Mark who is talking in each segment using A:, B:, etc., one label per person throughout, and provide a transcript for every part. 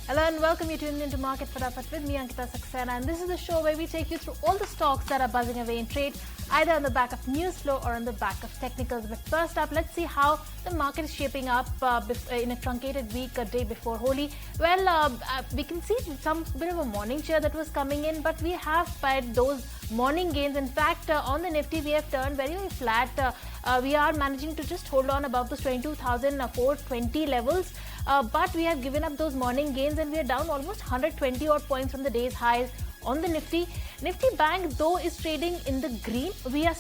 A: Hello and welcome. You tuned into Market Fatafat with me, Ankita Saxena, and this is the show where we take you through all the stocks that are buzzing away in trade, either on the back of news flow or on the back of technicals. But first up, let's see how the market is shaping up in a truncated week, a day before Holi. Well, we can see some bit of a morning cheer that was coming in, but we have paid those morning gains. In fact, on the Nifty, we have turned very, very flat. We are managing to just hold on above those 22,420 levels. But we have given up those morning gains and we are down almost 120 odd points from the day's highs on the Nifty. Nifty Bank though is trading in the green. We have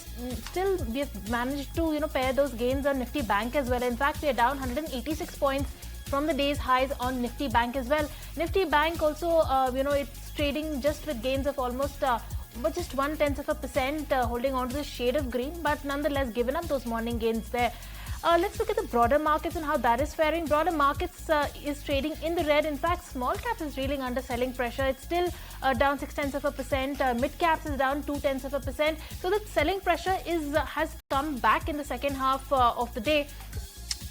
A: managed to pair those gains on Nifty Bank as well. In fact, we are down 186 points from the day's highs on Nifty Bank as well. Nifty Bank also it's trading just with gains of almost but just 0.1%, holding on to the shade of green, but nonetheless given up those morning gains there. Let's look at the broader markets and how that is faring. Broader markets is trading in the red. In fact, small caps is reeling under selling pressure. It's still down 0.6%. Mid caps is down 0.2%. So the selling pressure has come back in the second half of the day.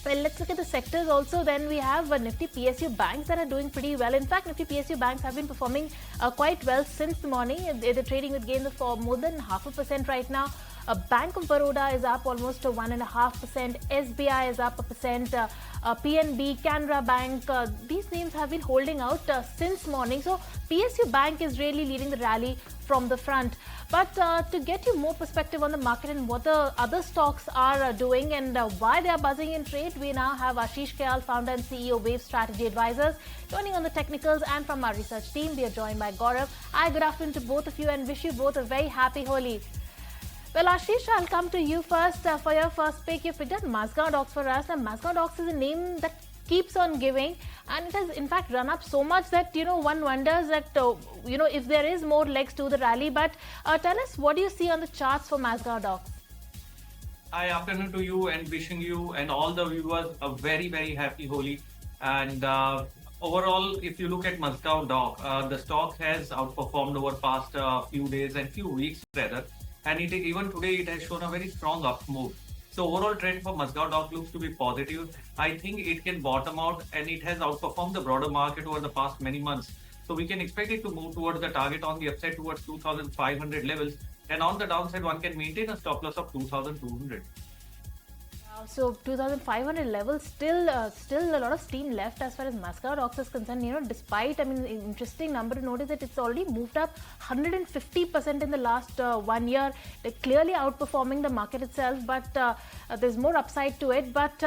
A: Well, let's look at the sectors also. Then we have Nifty PSU banks that are doing pretty well. In fact, Nifty PSU banks have been performing quite well since the morning. They're trading with gains of more than 0.5% right now. Bank of Baroda is up almost 1.5%. SBI is up 1%. PNB, Canara Bank, these names have been holding out since morning. So PSU Bank is really leading the rally from the front. But to get you more perspective on the market and what the other stocks are doing and why they are buzzing in trade, we now have Ashish Kyal, founder and CEO, Wave Strategy Advisors, joining on the technicals. And from our research team, we are joined by Gaurav. Hi, good afternoon to both of you and wish you both a very happy Holi. Well, Ashish, I'll come to you first. For your first pick, you picked up Mazgaon Docks for us. Now, Mazgaon Docks is a name that keeps on giving, and it has in fact run up so much that one wonders that if there is more legs to the rally. But tell us, what do you see on the charts for Mazgaon Docks?
B: Hi, afternoon to you, and wishing you and all the viewers a very, very happy Holi. And overall, if you look at Mazgaon Dock, the stock has outperformed over past few days and few weeks rather. And even today, it has shown a very strong up move. So overall trend for Mazgaon Dock looks to be positive. I think it can bottom out, and it has outperformed the broader market over the past many months. So we can expect it to move towards the target on the upside towards 2,500 levels, and on the downside, one can maintain a stop loss of 2,200.
A: So 2,500 levels, still a lot of steam left as far as Mazgaon Docks is concerned. Despite, interesting number to note is that it's already moved up 150% in the last 1 year. They're clearly outperforming the market itself, but there's more upside to it. But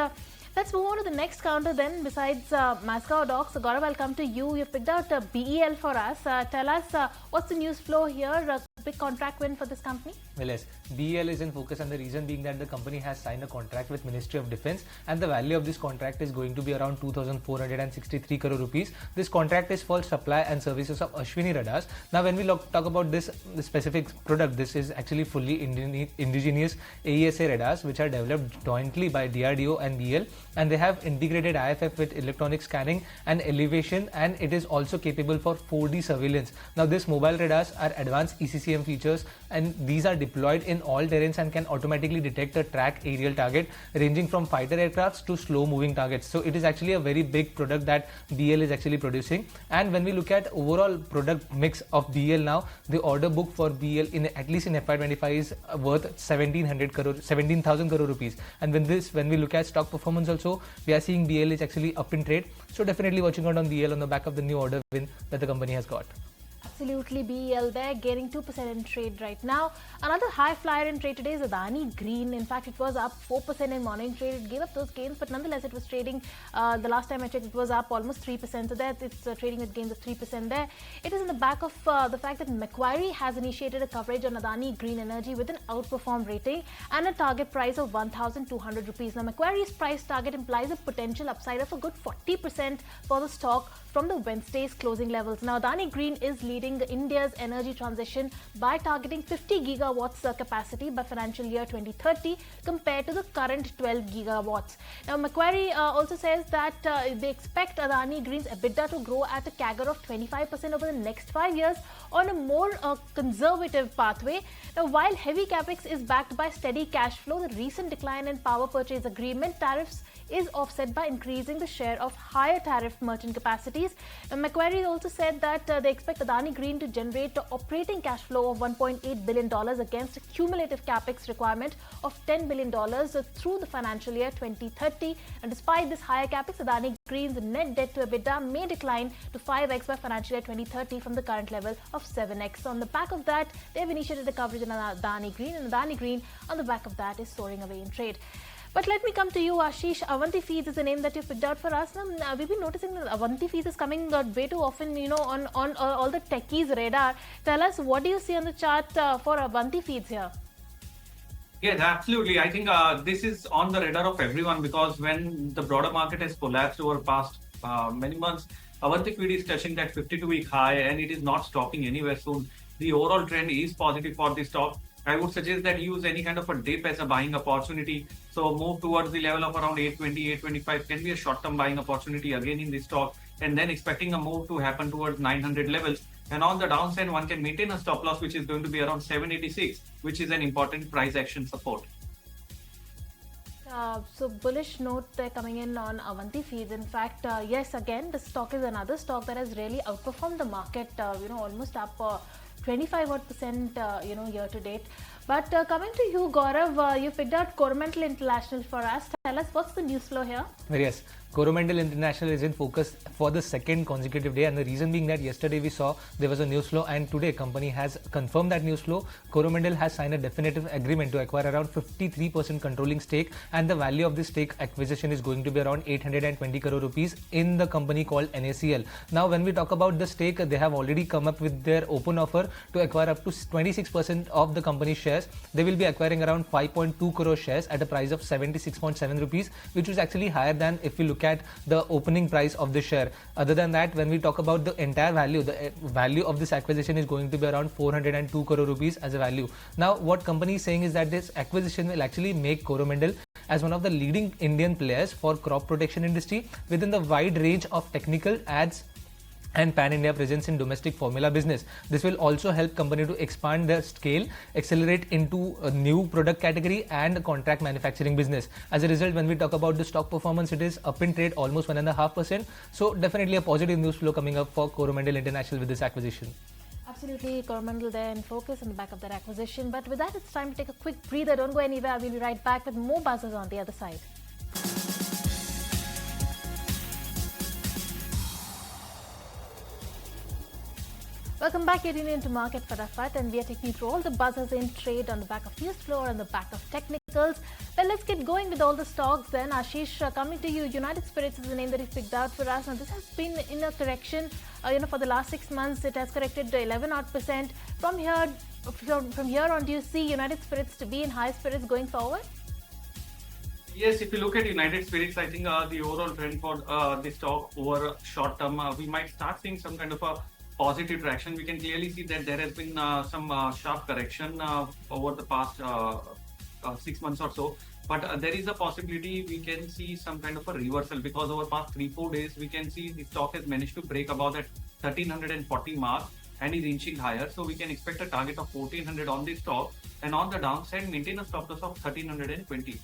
A: let's move on to the next counter then. Besides Mazgaon Docks, Gaurav, I'll come to you. You picked out BEL for us. Tell us what's the news flow here? Big contract win for this company?
C: Well, yes, BEL is in focus, and the reason being that the company has signed a contract with Ministry of Defence, and the value of this contract is going to be around 2,463 crore rupees. This contract is for supply and services of Ashwini radars. Now, when we talk about this specific product, this is actually fully indigenous AESA radars, which are developed jointly by DRDO and BEL, and they have integrated IFF with electronic scanning and elevation, and it is also capable for 4D surveillance. Now, these mobile radars are advanced ECCM features, and these are deployed in all terrains and can automatically detect a track aerial target ranging from fighter aircrafts to slow moving targets. So it is actually a very big product that BEL is actually producing. And when we look at overall product mix of BEL now, the order book for BEL at least in FY25 is worth 17,000 crore rupees. And when we look at stock performance also, we are seeing BEL is actually up in trade. So definitely watching out on BEL on the back of the new order win that the company has got.
A: Absolutely, BEL there, gaining 2% in trade right now. Another high flyer in trade today is Adani Green. In fact, it was up 4% in morning trade. It gave up those gains, but nonetheless, it was trading. The last time I checked, it was up almost 3%. So that it's trading with gains of 3% there. It is in the back of the fact that Macquarie has initiated a coverage on Adani Green Energy with an outperform rating and a target price of 1,200 rupees. Now, Macquarie's price target implies a potential upside of a good 40% for the stock from the Wednesday's closing levels. Now, Adani Green is leading leading India's energy transition by targeting 50 gigawatts capacity by financial year 2030 compared to the current 12 gigawatts. Now, Macquarie also says that they expect Adani Green's EBITDA to grow at a CAGR of 25% over the next 5 years on a more conservative pathway. Now, while heavy capex is backed by steady cash flow, the recent decline in power purchase agreement tariffs is offset by increasing the share of higher tariff merchant capacities. Macquarie also said that they expect Adani Green to generate operating cash flow of $1.8 billion against a cumulative capex requirement of $10 billion through the financial year 2030. And despite this higher capex, Adani Green's net debt to EBITDA may decline to 5x by financial year 2030 from the current level of 7x. So on the back of that, they've initiated the coverage in Adani Green, and Adani Green on the back of that is soaring away in trade. But let me come to you, Ashish. Avanti Feeds is a name that you picked out for us. Now, we've been noticing that Avanti Feeds is coming way too often, on all the techies' radar. Tell us, what do you see on the chart for Avanti Feeds here?
B: Yes, absolutely. I think this is on the radar of everyone, because when the broader market has collapsed over past many months, Avanti Feed is touching that 52-week high, and it is not stopping anywhere soon. The overall trend is positive for the stock. I would suggest that use any kind of a dip as a buying opportunity. So move towards the level of around 820, 825 can be a short-term buying opportunity again in this stock, and then expecting a move to happen towards 900 levels. And on the downside, one can maintain a stop loss which is going to be around 786, which is an important price action support.
A: So bullish note coming in on Avanti Feeds. In fact, yes, again, the stock is another stock that has really outperformed the market. Almost up 25% year to date. But coming to you, Gaurav, you picked out Coromandel International for us. Tell us, what's the news flow here?
C: Yes, Coromandel International is in focus for the second consecutive day, and the reason being that yesterday we saw there was a news flow, and today company has confirmed that news flow. Coromandel has signed a definitive agreement to acquire around 53% controlling stake, and the value of this stake acquisition is going to be around 820 crore rupees in the company called NACL. Now, when we talk about the stake, they have already come up with their open offer to acquire up to 26% of the company's shares. They will be acquiring around 5.2 crore shares at a price of 76.7 rupees, which is actually higher than if we look at the opening price of the share. Other than that, when we talk about the entire value, the value of this acquisition is going to be around 402 crore rupees as a value. Now, what company is saying is that this acquisition will actually make Coromandel as one of the leading Indian players for crop protection industry within the wide range of technical ads and pan-India presence in domestic formula business. This will also help company to expand their scale, accelerate into a new product category and contract manufacturing business. As a result, when we talk about the stock performance, it is up in trade almost 1.5%. So definitely a positive news flow coming up for Coromandel International with this acquisition.
A: Absolutely, Coromandel there in focus on the back of that acquisition. But with that, it's time to take a quick breather. Don't go anywhere. We'll be right back with more buzzers on the other side. Welcome back, you're tuning into Market Fatafat, and we are taking you through all the buzzers in trade on the back of news flow or on the back of technicals. Well, let's get going with all the stocks then. Ashish, coming to you, United Spirits is the name that you picked out for us. Now, this has been in a correction, for the last 6 months. It has corrected to 11%. From here on, do you see United Spirits to be in high spirits going forward?
B: Yes, if you look at United Spirits, I think the overall trend for the stock over short term, we might start seeing some kind of a positive traction. We can clearly see that there has been some sharp correction over the past 6 months or so. But there is a possibility we can see some kind of a reversal, because over past 3-4 days, we can see the stock has managed to break about that 1340 mark and is inching higher. So we can expect a target of 1400 on this stock, and on the downside, maintain a stop loss of 1320.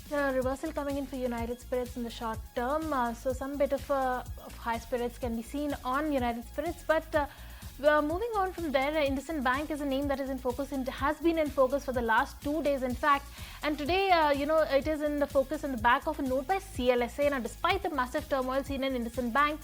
A: Reversal coming in for United Spirits in the short term. So some bit of high spirits can be seen on United Spirits. But moving on from there, IndusInd Bank is a name that is in focus and has been in focus for the last 2 days, in fact. And today, it is in the focus on the back of a note by CLSA. Now, despite the massive turmoil seen in IndusInd Bank,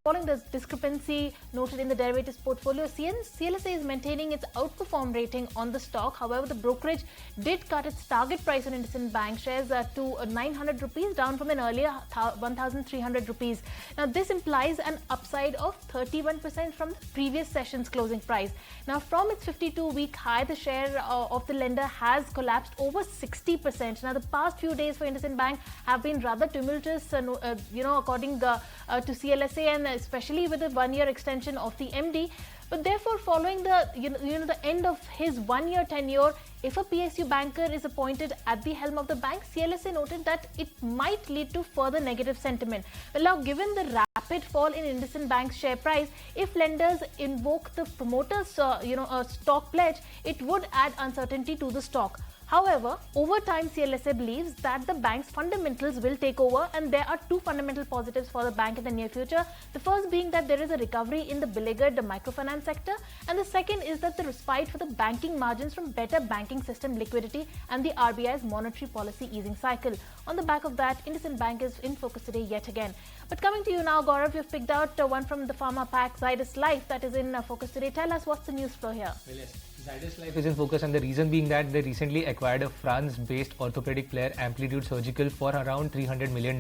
A: following this discrepancy noted in the derivatives portfolio, CLSA is maintaining its outperform rating on the stock. However, the brokerage did cut its target price on IndusInd Bank shares to 900 rupees, down from an earlier 1,300 rupees. Now, this implies an upside of 31% from the previous session's closing price. Now, from its 52-week high, the share of the lender has collapsed over 60%. Now, the past few days for IndusInd Bank have been rather tumultuous, according to CLSA. CLSA, and especially with the 1-year extension of the MD. But therefore, following the the end of his 1-year tenure, if a PSU banker is appointed at the helm of the bank, CLSA noted that it might lead to further negative sentiment. Well, now given the rapid fall in IndusInd Bank's share price, if lenders invoke the promoters stock pledge, it would add uncertainty to the stock. However, over time, CLSA believes that the bank's fundamentals will take over, and there are two fundamental positives for the bank in the near future. The first being that there is a recovery in the beleaguered microfinance sector, and the second is that the respite for the banking margins from better banking system liquidity and the RBI's monetary policy easing cycle. On the back of that, IndusInd Bank is in focus today yet again. But coming to you now, Gaurav, you've picked out one from the pharma pack, Zydus Life, that is in focus today. Tell us what's the news flow here.
C: Well, yes. Zydus Life is in focus, and the reason being that they recently acquired a France-based orthopedic player, Amplitude Surgical, for around $300 million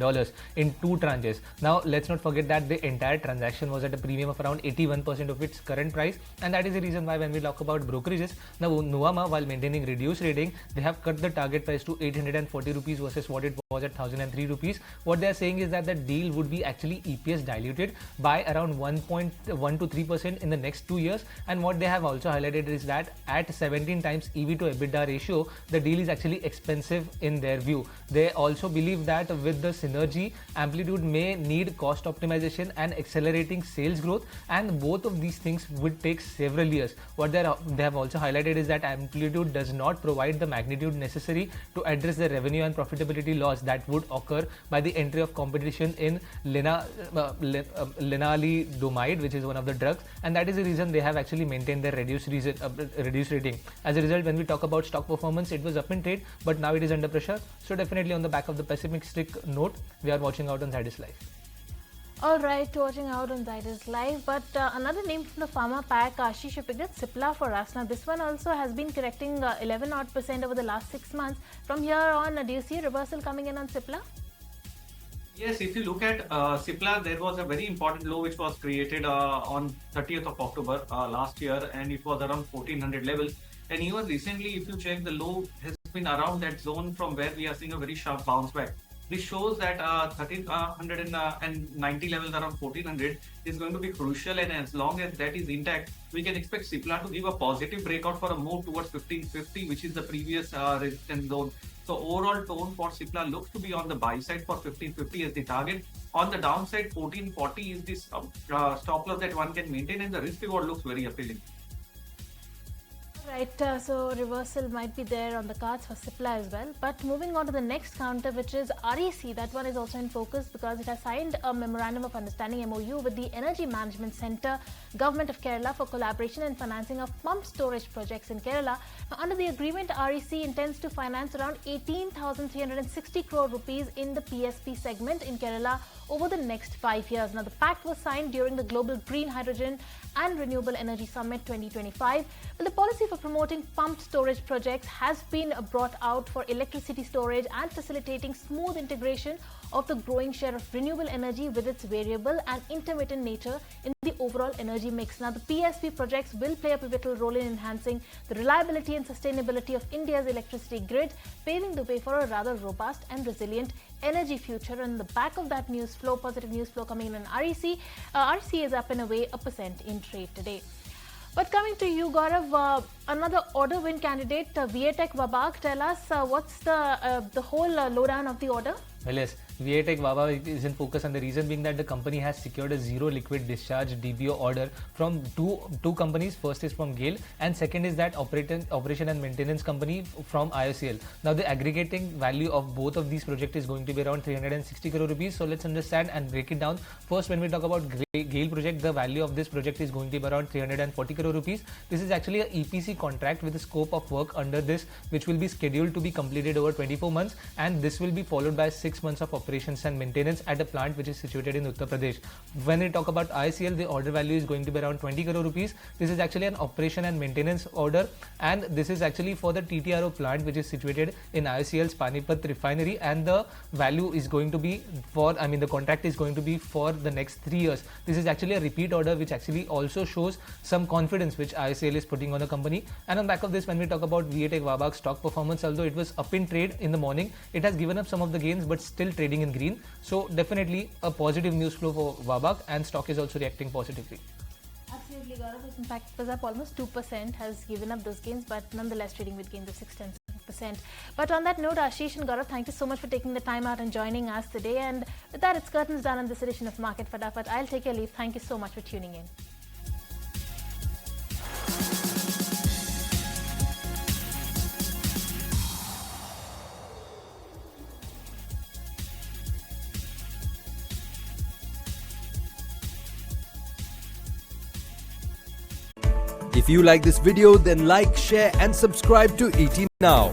C: in 2 tranches. Now, let's not forget that the entire transaction was at a premium of around 81% of its current price, and that is the reason why when we talk about brokerages, now Nuvama, while maintaining reduced rating, they have cut the target price to 840 rupees versus what it was at 1003 rupees. What they are saying is that the deal would be actually EPS diluted by around 1.1 to 3% in the next 2 years, and what they have also highlighted is that at 17 times EV to EBITDA ratio, the deal is actually expensive in their view. They also believe that with the synergy, Amplitude may need cost optimization and accelerating sales growth, and both of these things would take several years. What they have also highlighted is that Amplitude does not provide the magnitude necessary to address the revenue and profitability loss that would occur by the entry of competition in lenalidomide, which is one of the drugs, and that is the reason they have actually maintained their reduced rating. As a result, when we talk about stock performance, it was up in trade, but now it is under pressure. So definitely on the back of the pessimistic note, we are watching out on Zydus Life.
A: Alright, watching out on Zydus Life. But another name from the pharma pack, Ashish, you picked up Cipla for us. Now this one also has been correcting 11% over the last 6 months. From here on, do you see a reversal coming in on Cipla?
B: Yes, if you look at Cipla, there was a very important low which was created on 30th of October last year, and it was around 1400 level. And even recently, if you check, the low has been around that zone from where we are seeing a very sharp bounce back. This shows that 1390 levels around 1400 is going to be crucial, and as long as that is intact, we can expect Cipla to give a positive breakout for a move towards 1550, which is the previous resistance zone. So overall tone for Cipla looks to be on the buy side for 1550 as the target. On the downside, 1440 is this stop loss that one can maintain, and the risk reward looks very appealing.
A: Right, so reversal might be there on the cards for Cipla as well. But moving on to the next counter, which is REC, that one is also in focus because it has signed a Memorandum of Understanding MOU with the Energy Management Centre, Government of Kerala, for collaboration and financing of pump storage projects in Kerala. Now, under the agreement, REC intends to finance around 18,360 crore rupees in the PSP segment in Kerala over the next 5 years. Now, the pact was signed during the Global Green Hydrogen and Renewable Energy Summit 2025. Well, the policy for promoting pumped storage projects has been brought out for electricity storage and facilitating smooth integration of the growing share of renewable energy with its variable and intermittent nature in the overall energy mix. Now, the PSP projects will play a pivotal role in enhancing the reliability and sustainability of India's electricity grid, paving the way for a rather robust and resilient energy future. And the back of that news flow, positive news flow coming in on REC, REC is up and away 1% in trade today. But coming to you, Gaurav, another order win candidate, Viatech Vabag. Tell us what's the whole lowdown of the order?
C: Well, yes, Viatech Vabag is in focus, and the reason being that the company has secured a zero liquid discharge DBO order from two companies. First is from GAIL, and second is that operation and maintenance company from IOCL. Now, the aggregating value of both of these projects is going to be around 360 crore rupees. So let's understand and break it down. First, when we talk about GAIL project, the value of this project is going to be around 340 crore rupees. This is actually a EPC contract with the scope of work under this, which will be scheduled to be completed over 24 months, and this will be followed by 6 months of operations and maintenance at a plant which is situated in Uttar Pradesh. When we talk about ICL, the order value is going to be around 20 crore rupees. This is actually an operation and maintenance order, and this is actually for the TTRO plant which is situated in ICL's Panipat refinery, and the value is going to be the contract is going to be for the next 3 years. This is actually a repeat order, which actually also shows some confidence which ICL is putting on the company. And on back of this, when we talk about Viatech Vabag stock performance, although it was up in trade in the morning, it has given up some of the gains, but but still trading in green. So definitely a positive news flow for Wabag, and stock is also reacting positively.
A: Absolutely, Gaurav. In fact, it was up almost 2%, has given up those gains, but nonetheless trading with gains of 6-10%. But on that note, Ashish and Gaurav, thank you so much for taking the time out and joining us today. And with that, it's curtains down on this edition of Market Fatafat. I'll take your leave. Thank you so much for tuning in.
D: If you like this video, then like, share and subscribe to ET Now.